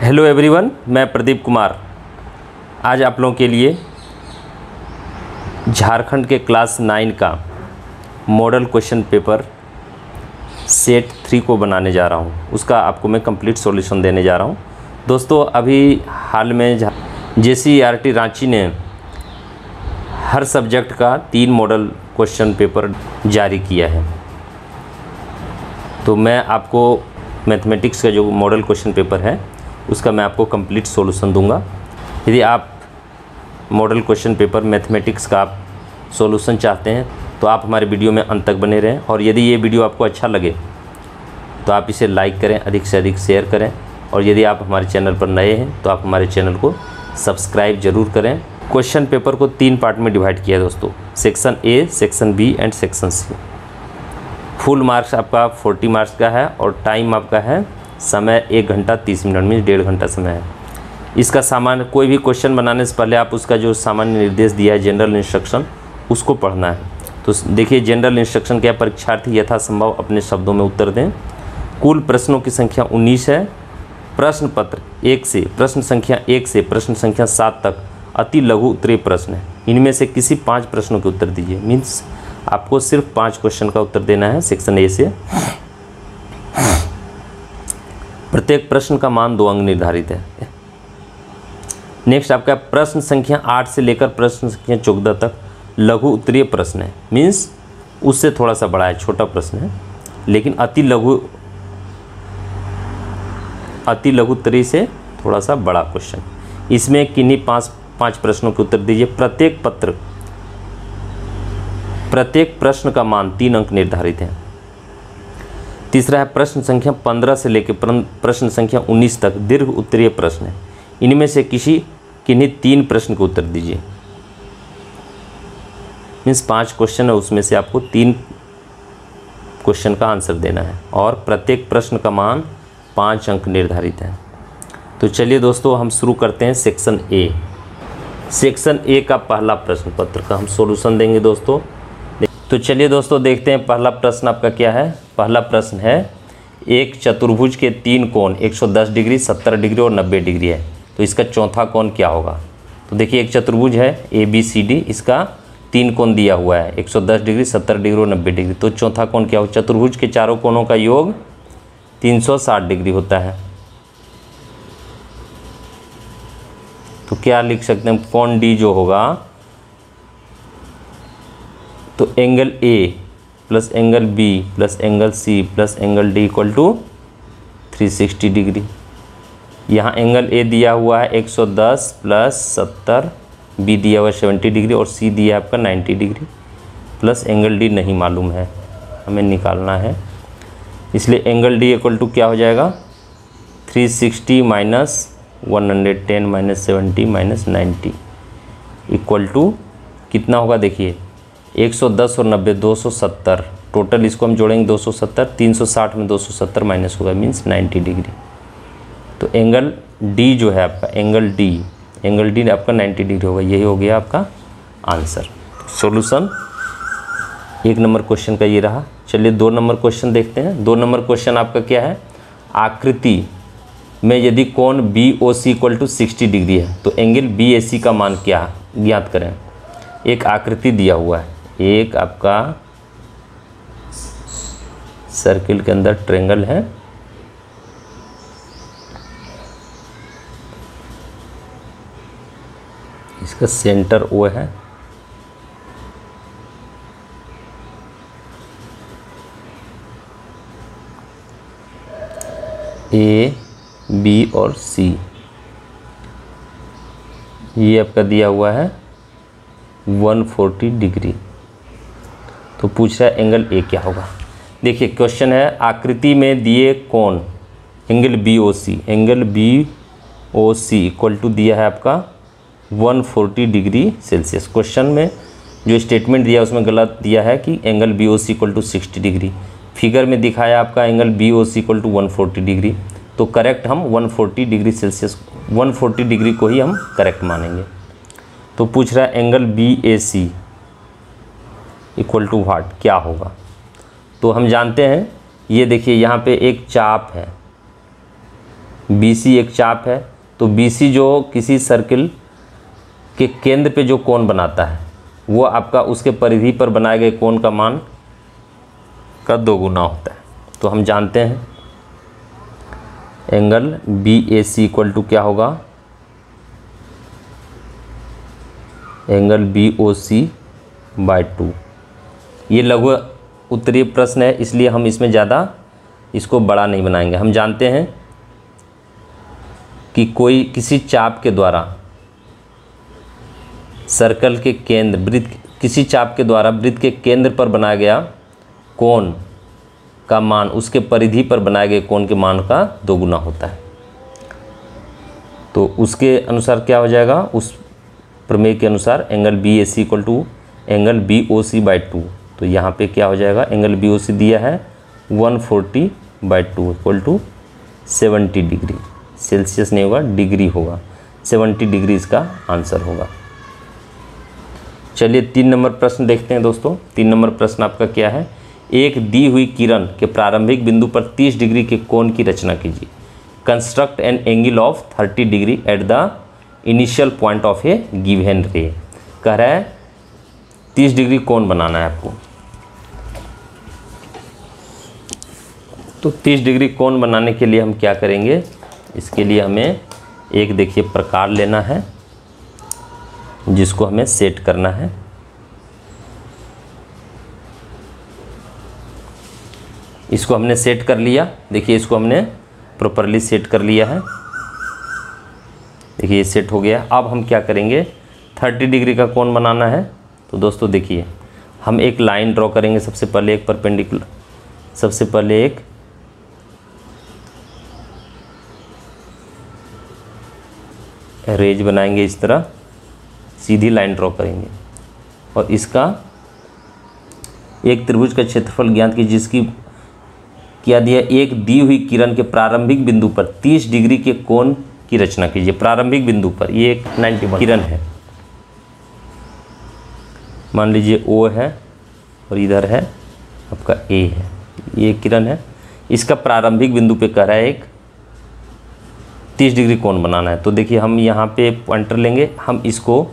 Hello everyone, मैं प्रदीप कुमार आज आप लोगों के लिए झारखंड के क्लास 9 का मॉडल क्वेश्चन पेपर सेट 3 को बनाने जा रहा हूं। उसका आपको मैं कंप्लीट सॉल्यूशन देने जा रहा हूं। दोस्तों, अभी हाल में JCERT रांची ने हर सब्जेक्ट का 3 मॉडल क्वेश्चन पेपर जारी किया है। तो मैं आपको मैथमेटिक्स का जो मॉडल क्वेश्चन पेपर है उसका मैं आपको कंप्लीट सॉल्यूशन दूंगा। यदि आप मॉडल क्वेश्चन पेपर मैथमेटिक्स का आप सॉल्यूशन चाहते हैं तो आप हमारे वीडियो में अंत तक बने रहें, और यदि ये वीडियो आपको अच्छा लगे तो आप इसे लाइक करें, अधिक से अधिक शेयर करें, और यदि आप हमारे चैनल पर नए हैं तो आप हमारे चैनल को सब्सक्राइब ज़रूर करें। क्वेश्चन पेपर को 3 पार्ट में डिवाइड किया है दोस्तों, section a, section b and section c. Full marks आपका 40 मार्क्स का है और टाइम आपका है समय 1 घंटा 30 मिनट में 1.5 घंटा समय है। इसका सामान्य कोई भी क्वेश्चन बनाने से पहले आप उसका जो सामान्य निर्देश दिया है जनरल इंस्ट्रक्शन उसको पढ़ना है। तो देखिए, जनरल इंस्ट्रक्शन क्या, परीक्षार्थी यथासंभव अपने शब्दों में उत्तर दें। कुल प्रश्नों की संख्या 19 है। प्रश्न पत्र 1 से प्रश्न संख्या 1 से प्रश्न संख्या 7 तक अति लघु उत्तरीय प्रश्न है। इनमें से किसी 5 प्रश्नों के उत्तर दीजिए। मीन्स आपको सिर्फ 5 क्वेश्चन का उत्तर देना है सेक्शन ए से। प्रत्येक प्रश्न का मान 2 अंक निर्धारित है। नेक्स्ट आपका प्रश्न संख्या 8 से लेकर प्रश्न संख्या 14 तक लघु उत्तरीय प्रश्न है। मीन्स उससे थोड़ा सा बड़ा है, छोटा प्रश्न है, लेकिन अति लघु उत्तरीय से थोड़ा सा बड़ा क्वेश्चन। इसमें किन्हीं 5 प्रश्नों के उत्तर दीजिए। प्रत्येक प्रश्न का मान 3 अंक निर्धारित है। तीसरा है प्रश्न संख्या 15 से लेकर प्रश्न संख्या 19 तक दीर्घ उत्तरीय प्रश्न है। इनमें से किन्हीं 3 प्रश्न के उत्तर दीजिए। मीन्स 5 क्वेश्चन है, उसमें से आपको 3 क्वेश्चन का आंसर देना है, और प्रत्येक प्रश्न का मान 5 अंक निर्धारित है। तो चलिए दोस्तों, हम शुरू करते हैं सेक्शन ए। सेक्शन ए का पहला प्रश्न पत्र का हम सॉल्यूशन देंगे दोस्तों। तो चलिए दोस्तों, देखते हैं पहला प्रश्न आपका क्या है। पहला प्रश्न है, एक चतुर्भुज के 3 कोण 110 डिग्री, 70 डिग्री और 90 डिग्री है, तो इसका चौथा कोण क्या होगा। तो देखिए, एक चतुर्भुज है ABCD, इसका 3 कोण दिया हुआ है 110 डिग्री, 70 डिग्री और 90 डिग्री। तो चौथा कोण क्या होगा। चतुर्भुज के चारों कोणों का योग 360 डिग्री होता है। तो क्या लिख सकते हैं, कोण D जो होगा, तो angle A plus angle B plus angle C plus angle D equal to 360 degree. यहाँ एंगल A दिया हुआ है 110 प्लस 70, B दिया हुआ है 70 डिग्री और C दिया है आपका 90 डिग्री, प्लस एंगल D नहीं मालूम है, हमें निकालना है। इसलिए एंगल D इक्वल टू क्या हो जाएगा, 360 minus 110 minus 70 minus 90 equal to कितना होगा। देखिए, 110 और 90 270, टोटल इसको हम जोड़ेंगे 270, 360 में 270 माइनस होगा, मीन्स 90 डिग्री। तो एंगल D जो है आपका, एंगल D आपका 90 डिग्री होगा। यही हो गया आपका आंसर। सॉल्यूशन 1 नंबर क्वेश्चन का ये रहा। चलिए 2 नंबर क्वेश्चन देखते हैं। 2 नंबर क्वेश्चन आपका क्या है, आकृति में यदि कोण BOC इक्वल टू 60 डिग्री है तो एंगल BAC का मान क्या ज्ञात करें। एक आकृति दिया हुआ है, एक आपका सर्किल के अंदर ट्रायंगल है, इसका सेंटर O है, A, B और C, ये आपका दिया हुआ है 140 डिग्री। तो पूछ रहा है एंगल A क्या होगा। देखिए, क्वेश्चन है आकृति में दिए कोण एंगल BOC इक्वल टू दिया है आपका 140 डिग्री सेल्सियस। क्वेश्चन में जो स्टेटमेंट दिया उसमें गलत दिया है कि angle BOC equal to 60 degree. Figure में दिखाया आपका angle BOC equal to 140 degree. तो करेक्ट हम 140 डिग्री सेल्सियस 140 डिग्री को ही हम करेक्ट मानेंगे। तो पूछ रहा है angle BAC equal to what, क्या होगा। तो हम जानते हैं, ये देखिए यहाँ पे एक चाप है, BC एक चाप है, तो BC जो किसी सर्किल के केंद्र पे जो कोण बनाता है वो आपका उसके परिधि पर बनाए गए कोण का मान का 2 गुना होता है। तो हम जानते हैं एंगल BAC इक्वल टू क्या होगा, एंगल BOC बाय 2। ये लघु उत्तरीय प्रश्न है, इसलिए हम इसमें ज़्यादा इसको बड़ा नहीं बनाएंगे। हम जानते हैं कि किसी चाप के द्वारा सर्कल के केंद्र किसी चाप के द्वारा वृत्त के केंद्र पर बनाया गया कोण का मान उसके परिधि पर बनाए गए कोण के मान का 2 गुना होता है। तो उसके अनुसार क्या हो जाएगा, उस प्रमेय के अनुसार angle BAC equal to angle BOC by 2। तो यहाँ पे क्या हो जाएगा, एंगल BOC दिया है 140 by 2 equal to 70 degree. Celsius नहीं होगा, डिग्री होगा, 70 डिग्री इसका आंसर होगा। चलिए 3 नंबर प्रश्न देखते हैं दोस्तों। 3 नंबर प्रश्न आपका क्या है, एक दी हुई किरण के प्रारंभिक बिंदु पर 30 डिग्री के कोण की रचना कीजिए। Construct an angle of 30 degree at the initial point of A given रे। कह रहा है 30 डिग्री कोण बनाना है आपको। तो 30 डिग्री कोण बनाने के लिए हम क्या करेंगे, इसके लिए हमें एक देखिए प्रकार लेना है जिसको हमें सेट करना है। इसको हमने सेट कर लिया, देखिए इसको हमने प्रॉपरली सेट कर लिया है। देखिए ये सेट हो गया। अब हम क्या करेंगे, 30 डिग्री का कोण बनाना है। तो दोस्तों देखिए हम एक लाइन ड्रॉ करेंगे। सबसे पहले एक परपेंडिकुलर, सबसे पहले एक रेज बनाएंगे, इस तरह सीधी लाइन ड्रॉ करेंगे और इसका एक त्रिभुज का क्षेत्रफल ज्ञात की जिसकी क्या दिया, एक दी हुई किरण के प्रारंभिक बिंदु पर 30 डिग्री के कोण की रचना कीजिए। प्रारंभिक बिंदु पर ये एक 91 किरण है, मान लीजिए O है और इधर है आपका A है, ये किरण है। इसका प्रारंभिक बिंदु पे कह रहा है एक 30 डिग्री कोण बनाना है। तो देखिए हम यहाँ पे पॉइंटर लेंगे, हम इसको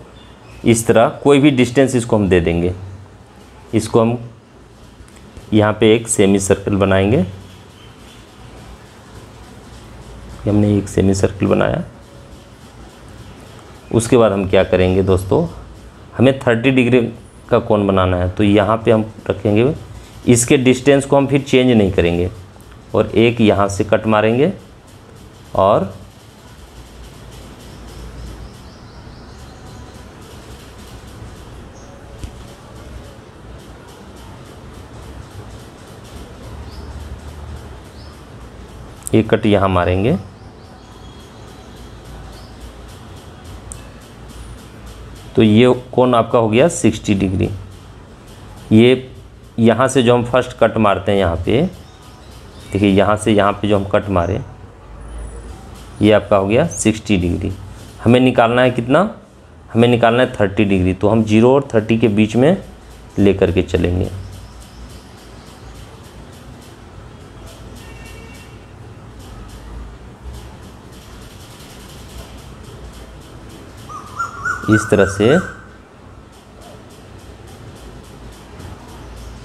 इस तरह कोई भी डिस्टेंस इसको हम दे देंगे। इसको हम यहाँ पे एक सेमी सर्कल बनाएंगे। हमने एक सेमी सर्कल बनाया। उसके बाद हम क्या करेंगे दोस्तों, हमें 30 डिग्री का कोण बनाना है। तो यहाँ पे हम रखेंगे, इसके डिस्टेंस को हम फिर चेंज नहीं करेंगे और एक यहाँ से कट मारेंगे और एक कट यहाँ मारेंगे। तो ये कोण आपका हो गया 60 डिग्री। ये यहाँ से जो हम फर्स्ट कट मारते हैं यहाँ पे, देखिए यहाँ से यहाँ पे जो हम कट मारे, ये आपका हो गया 60 डिग्री। हमें निकालना है कितना, हमें निकालना है 30 डिग्री। तो हम 0 और 30 के बीच में लेकर के चलेंगे। इस तरह से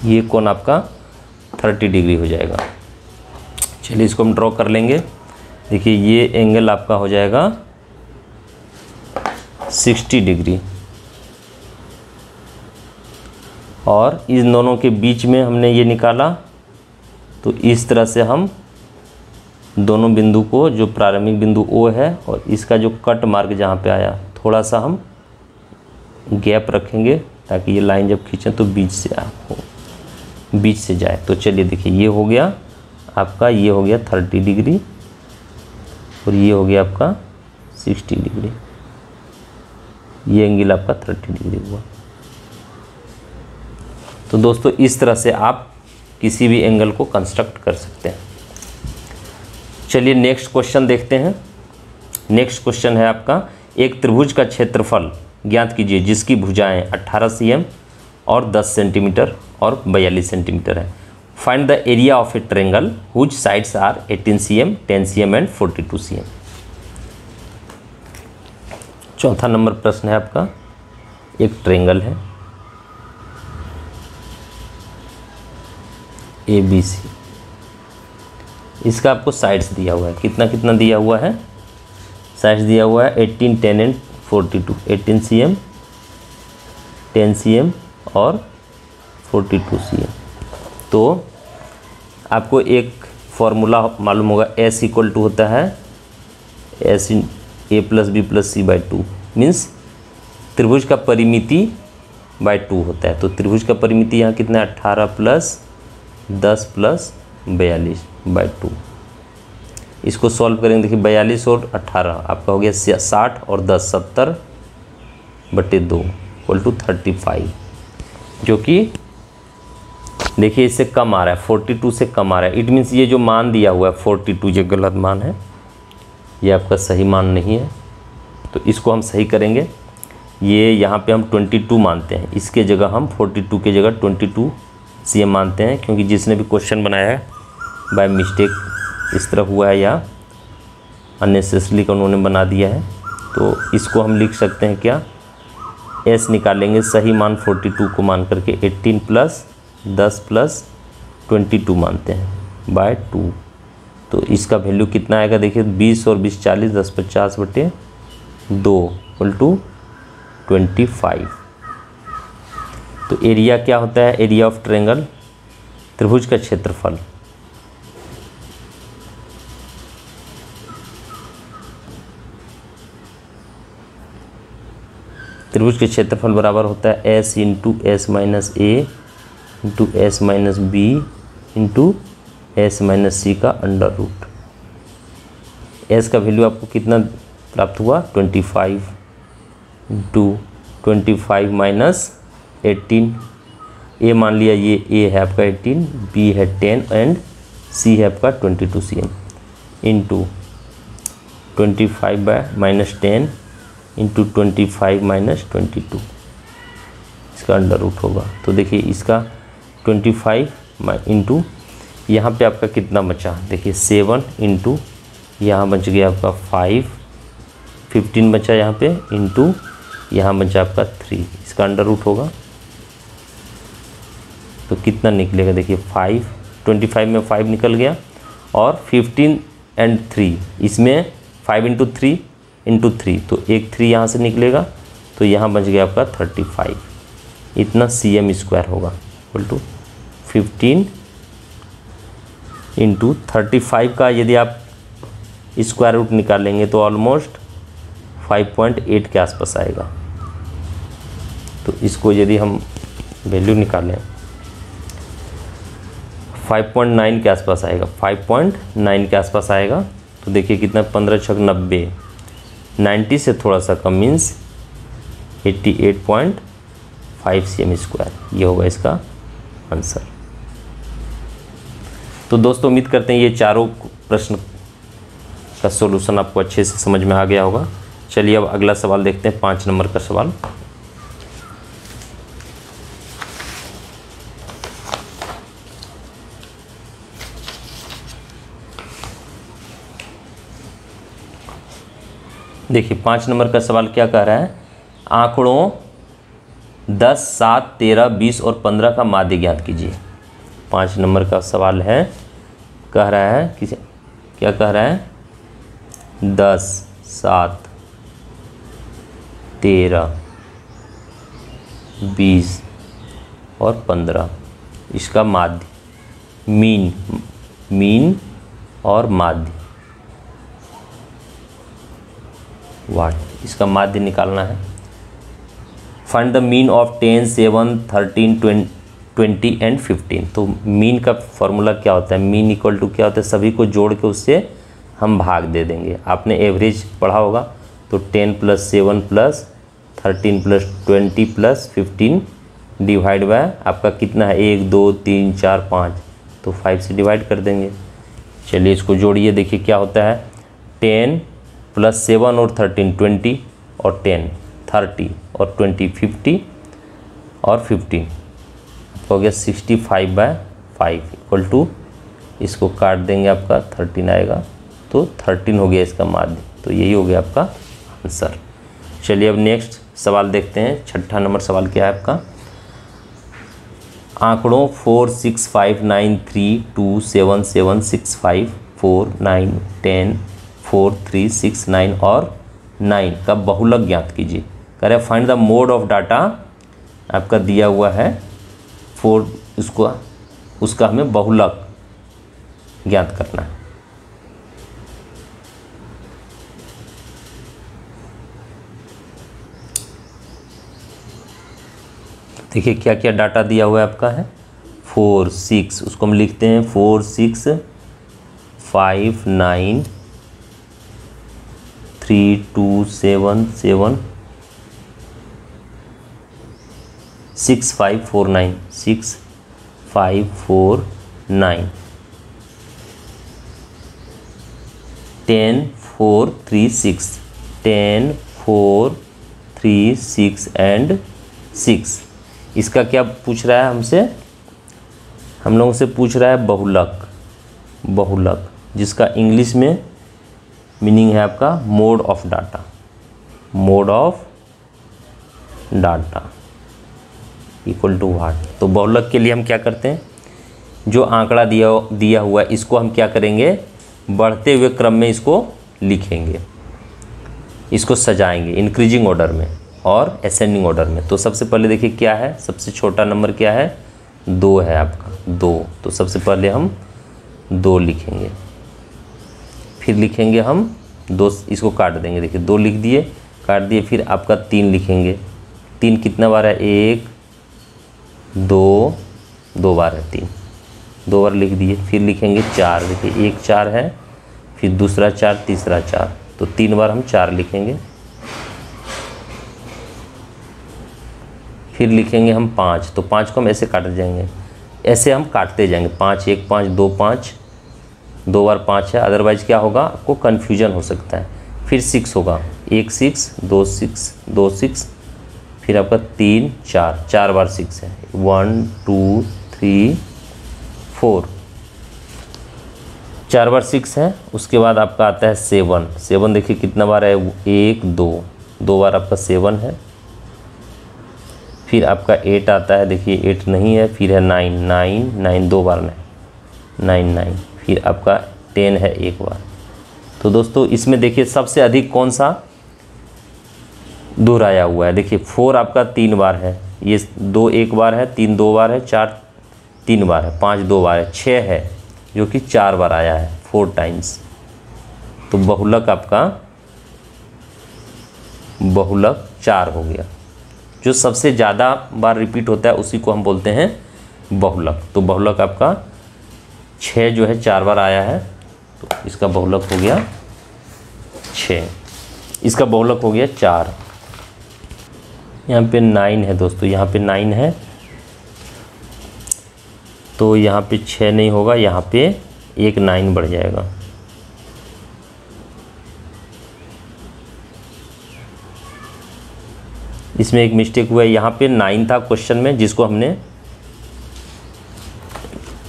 ये कोण आपका 30 डिग्री हो जाएगा। चलिए इसको हम ड्रॉ कर लेंगे। देखिए ये एंगल आपका हो जाएगा 60 डिग्री और इन दोनों के बीच में हमने ये निकाला। तो इस तरह से हम दोनों बिंदु को, जो प्रारंभिक बिंदु O है और इसका जो कट मार्क जहाँ पे आया, थोड़ा सा हम गैप रखेंगे ताकि ये लाइन जब खींचें तो बीच से जाए। तो चलिए देखिए ये हो गया आपका, ये हो गया 30 डिग्री और ये हो गया आपका 60 डिग्री। ये एंगल आपका 30 डिग्री हुआ। तो दोस्तों इस तरह से आप किसी भी एंगल को कंस्ट्रक्ट कर सकते हैं। चलिए नेक्स्ट क्वेश्चन देखते हैं। नेक्स्ट क्वेश्चन है आपका, एक त्रिभुज का क्षेत्रफल ज्ञात कीजिए जिसकी भुजाएं 18 cm और 10 सेंटीमीटर और 42 सेंटीमीटर है। Find the area of a triangle whose sides are 18 cm, 10 cm and 42 cm। चौथा नंबर प्रश्न है आपका, एक ट्रेंगल है ABC, इसका आपको साइड्स दिया हुआ है, कितना कितना दिया हुआ है, साइड्स दिया हुआ है 18, 10 एंड 42, 18 cm, 10 cm और 42 cm। तो आपको एक फॉर्मूला मालूम होगा, S इक्वल टू होता है S इन A plus b plus c by 2, means त्रिभुज का परिमिति बाई 2 होता है। तो त्रिभुज का परिमिति यहाँ कितना है, 18 प्लस 10 प्लस 42 बाई 2। इसको सॉल्व करेंगे, देखिए 42 और 18 आपका हो गया 60 और 10 70 बटे 2 इक्वल टू 35, जो कि देखिए इससे कम आ रहा है, 42 से कम आ रहा है। इट मीन्स ये जो मान दिया हुआ है 42 ये गलत मान है, ये आपका सही मान नहीं है। तो इसको हम सही करेंगे, ये यहाँ पे हम 22 मानते हैं, इसके जगह हम 42 के जगह 22 cm मानते हैं, क्योंकि जिसने भी क्वेश्चन बनाया है बाय मिस्टेक इस तरह हुआ है या अननेसेसरी का उन्होंने बना दिया है। तो इसको हम लिख सकते हैं क्या, S निकालेंगे, सही मान 42 को मान करके 18 प्लस 10 प्लस 22 मानते हैं बाय 2। तो इसका वैल्यू कितना आएगा, देखिए 20 और 20 40, 10 50 बटे 2 इक्वल टू 25। तो एरिया क्या होता है, एरिया ऑफ ट्रायंगल, त्रिभुज का क्षेत्रफल। त्रिभुज के क्षेत्रफल बराबर होता है S into S minus A into S minus B into S minus C का अंडर रूट। S का वैल्यू आपको कितना प्राप्त हुआ, 25 इंटू 25 माइनस 18, A मान लिया, ये A है आपका 18, B है 10 एंड C है आपका 22 cm into 25 bye minus 10 into 25 minus 22, इसका अंडर रूट होगा। तो देखिए इसका 25 इंटू यहाँ पे आपका कितना बचा, देखिए 7 इंटू यहाँ बच गया आपका 5, 15 बचा यहाँ पे इंटू यहाँ बचा आपका 3, इसका अंडर रूट होगा। तो कितना निकलेगा, देखिए 5, 25 में 5 निकल गया और 15 एंड 3, इसमें 5 इंटू 3 इंटू 3, तो एक 3 यहाँ से निकलेगा, तो यहाँ बच गया आपका 35, इतना cm स्क्वायर होगा इक्वल टू 15 इंटू 35 का यदि आप स्क्वायर रूट निकालेंगे तो ऑलमोस्ट 5.8 के आसपास आएगा। तो इसको यदि हम वैल्यू निकालें 5.9 के आसपास आएगा, 5.9 के आसपास आएगा। तो देखिए कितना, 15 छक 90, 90 से थोड़ा सा कम मीन्स 88.5 cm स्क्वायर, ये होगा इसका आंसर। तो दोस्तों उम्मीद करते हैं ये चारों प्रश्न का सॉल्यूशन आपको अच्छे से समझ में आ गया होगा। चलिए अब अगला सवाल देखते हैं, 5 नंबर का सवाल। देखिए 5 नंबर का सवाल क्या कह रहा है, आंकड़ों 10, 7, 13, 20 और 15 का माध्य ज्ञात कीजिए। 5 नंबर का सवाल है, कह रहा है किसी क्या कह रहा है, 10, 7, 13, 20 और 15, इसका माध्य, मीन और माध्य, वाट, इसका माध्य निकालना है। Find the mean of 10, 7, 13, 20 and 15। तो मीन का फॉर्मूला क्या होता है, मीन इक्वल टू क्या होता है, सभी को जोड़ के उससे हम भाग दे देंगे। आपने एवरेज पढ़ा होगा, तो 10 plus 7 plus 13 plus 20 plus 15 divide by आपका कितना है, 1 2 3 4 5, तो 5 से डिवाइड कर देंगे। चलिए इसको जोड़िए, देखिए क्या होता है, 10 प्लस 7 और 13 20 और 10 30 और 20 50 और 15 हो गया 65/5 5 इक्वल टू, इसको काट देंगे आपका 13 आएगा, तो 13 हो गया इसका माध्य। तो यही हो गया आपका आंसर। चलिए अब नेक्स्ट सवाल देखते हैं। छठा नंबर सवाल क्या है आपका, आंकड़ों 4 6 5 9 3 2 7 7 6 5 4 9 10 4 3 6 9 और 9 का बहुलक ज्ञात कीजिए। कह रहे find the mode of data, आपका दिया हुआ है 4, उसका हमें बहुलक ज्ञात करना है। देखिए क्या क्या डाटा दिया हुआ है आपका है 4 6, उसको हम लिखते हैं 4 6 5 9 3 2 7 7 6 5 4 9 6 5 4 9 10 4 3 6 10 4 3 6 एंड 6। इसका क्या पूछ रहा है हमसे, हम लोगों से पूछ रहा है बहुलक, बहुलक जिसका इंग्लिश में मीनिंग है आपका mode of data, mode of data equal to what. तो बहुलक के लिए हम क्या करते हैं, जो आंकड़ा दिया हुआ है इसको हम क्या करेंगे, बढ़ते हुए क्रम में इसको लिखेंगे, इसको सजाएंगे इंक्रीजिंग ऑर्डर में और असेंडिंग ऑर्डर में। तो सबसे पहले देखिए क्या है, सबसे छोटा नंबर क्या है 2 है आपका 2, तो सबसे पहले हम 2 लिखेंगे, फिर लिखेंगे हम 2, इसको काट देंगे, देखिए 2 लिख दिए, काट दिए, फिर आपका 3 लिखेंगे। 3 कितना बार है 1 2, 2 बार है 3, 2 बार लिख दिए। फिर लिखेंगे 4, देखिए 1 4 है, फिर दूसरा 4, तीसरा 4, तो 3 बार हम 4 लिखेंगे। फिर लिखेंगे हम 5, तो 5 को हम ऐसे काट जाएंगे, ऐसे हम काटते जाएंगे 5 1 5 2 5, 2 बार 5 है, अदरवाइज क्या होगा आपको कन्फ्यूजन हो सकता है। फिर 6 होगा 1 6 2 6 2 6, फिर आपका 3 4, 4 बार 6 है 1 2 3 4, 4 बार 6 है। उसके बाद आपका आता है 7, 7 देखिए कितना बार है 1 2, 2 बार आपका 7 है। फिर आपका 8 आता है, देखिए 8 नहीं है, फिर है 9 9 9, 2 बार 9 9, फिर आपका 10 है 1 बार। तो दोस्तों इसमें देखिए सबसे अधिक कौन सा दोहराया हुआ है, देखिए 4 आपका 3 बार है, ये 2 1 बार है, 3 2 बार है, 4 3 बार है, 5 2 बार है, 6 है जो कि 4 बार आया है 4 टाइम्स। तो बहुलक आपका बहुलक 4 हो गया, जो सबसे ज़्यादा बार रिपीट होता है उसी को हम बोलते हैं बहुलक। तो बहुलक आपका 6 जो है 4 बार आया है, तो इसका बहुलक हो गया 6, इसका बहुलक हो गया 4। यहाँ पे 9 है दोस्तों, यहाँ पे 9 है, तो यहाँ पे 6 नहीं होगा, यहाँ पे एक 9 बढ़ जाएगा। इसमें एक मिस्टेक हुआ है, यहाँ पे 9 था क्वेश्चन में, जिसको हमने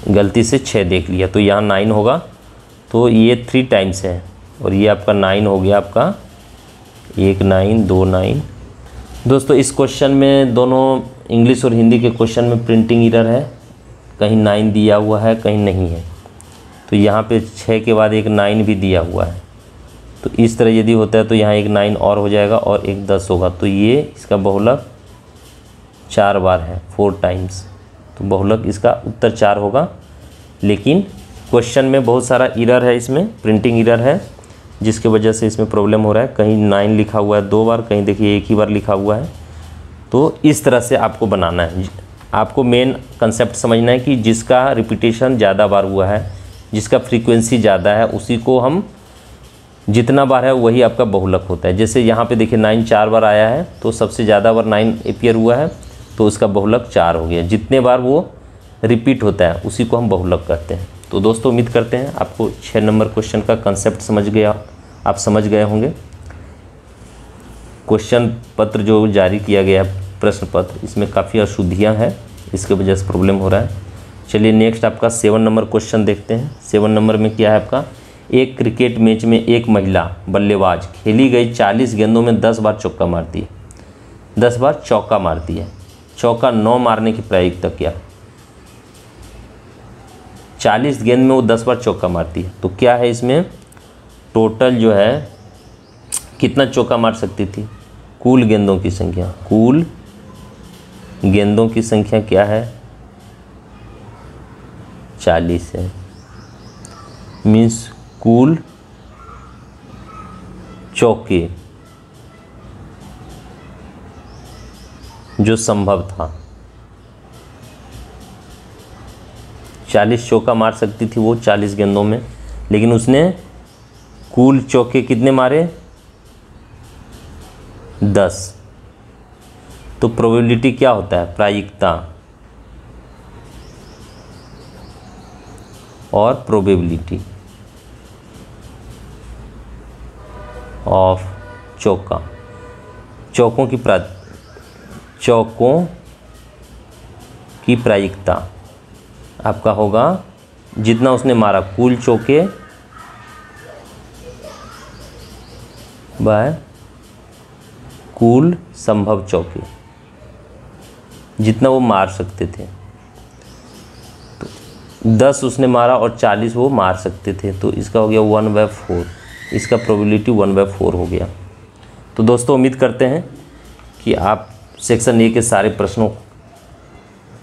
गलती से 6 देख लिया, तो यहाँ 9 होगा, तो ये 3 टाइम्स है, और ये आपका 9 हो गया आपका 1 9 2 9। दोस्तों इस क्वेश्चन में दोनों इंग्लिश और हिंदी के क्वेश्चन में प्रिंटिंग एरर है, कहीं 9 दिया हुआ है कहीं नहीं है, तो यहाँ पे 6 के बाद एक 9 भी दिया हुआ है। तो इस तरह यदि होता है तो यहाँ एक 9 और हो जाएगा और एक 10 होगा, तो ये इसका बहुलक 4 बार है 4 टाइम्स, तो बहुलक इसका उत्तर 4 होगा। लेकिन क्वेश्चन में बहुत सारा एरर है, इसमें प्रिंटिंग एरर है, जिसके वजह से इसमें प्रॉब्लम हो रहा है, कहीं 9 लिखा हुआ है 2 बार, कहीं देखिए 1 ही बार लिखा हुआ है। तो इस तरह से आपको बनाना है, आपको मेन कंसेप्ट समझना है कि जिसका रिपीटेशन ज़्यादा बार हुआ है, जिसका फ्रीक्वेंसी ज़्यादा है, उसी को हम जितना बार है वही आपका बहुलक होता है। जैसे यहाँ पे देखिए 9 4 बार आया है, तो सबसे ज़्यादा बार 9 अपीयर हुआ है, तो उसका बहुलक 4 हो गया। जितने बार वो रिपीट होता है उसी को हम बहुलक कहते हैं। तो दोस्तों उम्मीद करते हैं आपको 6 नंबर क्वेश्चन का कंसेप्ट आप समझ गए होंगे। क्वेश्चन पत्र जो जारी किया गया है, प्रश्न पत्र, इसमें काफ़ी अशुद्धियाँ हैं, इसके वजह से प्रॉब्लम हो रहा है। चलिए नेक्स्ट आपका 7 नंबर क्वेश्चन देखते हैं। 7 नंबर में क्या है आपका, एक क्रिकेट मैच में एक महिला बल्लेबाज खेली गई 40 गेंदों में 10 बार चौका मारती है, 10 बार चौका मारती है। चौका 9 मारने की प्रायिकता क्या? 40 गेंद में वो 10 बार चौका मारती है, तो क्या है इसमें टोटल जो है कितना चौका मार सकती थी? कुल गेंदों की संख्या, कुल गेंदों की संख्या क्या है? 40 है। मीन्स कुल चौके जो संभव था, 40 चौका मार सकती थी वो 40 गेंदों में, लेकिन उसने कुल चौके कितने मारे? 10। तो प्रोबेबिलिटी क्या होता है? प्रायिकता और प्रोबेबिलिटी ऑफ चौका, चौकों की प्रायिकता आपका होगा जितना उसने मारा कुल चौके बाय कुल संभव चौके, जितना वो मार सकते थे। तो 10 उसने मारा और 40 वो मार सकते थे, तो इसका हो गया 1/4, इसका प्रोबेबिलिटी 1/4 हो गया। तो दोस्तों उम्मीद करते हैं कि आप सेक्शन ए के सारे प्रश्नों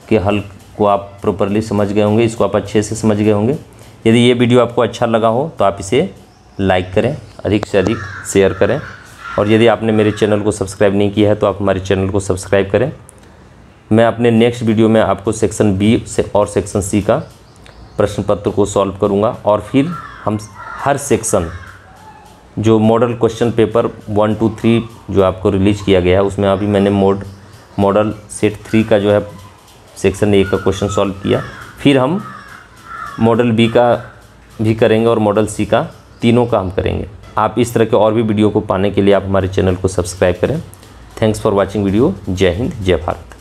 के हल को आप प्रॉपरली समझ गए होंगे, इसको आप अच्छे से समझ गए होंगे। यदि ये वीडियो आपको अच्छा लगा हो तो आप इसे लाइक करें, अधिक से अधिक शेयर करें, और यदि आपने मेरे चैनल को सब्सक्राइब नहीं किया है तो आप हमारे चैनल को सब्सक्राइब करें। मैं अपने नेक्स्ट वीडियो में आपको सेक्शन बी से और सेक्शन सी का प्रश्न पत्र को सॉल्व करूंगा, और फिर हम हर सेक्शन जो मॉडल क्वेश्चन पेपर 1, 2, 3 जो आपको रिलीज़ किया गया है उसमें अभी मैंने मॉडल सेट 3 का जो है सेक्शन ए का क्वेश्चन सॉल्व किया, फिर हम मॉडल बी का भी करेंगे और मॉडल सी का, तीनों का हम करेंगे। आप इस तरह के और भी वीडियो को पाने के लिए आप हमारे चैनल को सब्सक्राइब करें। Thanks for watching video. जय हिंद, जय भारत।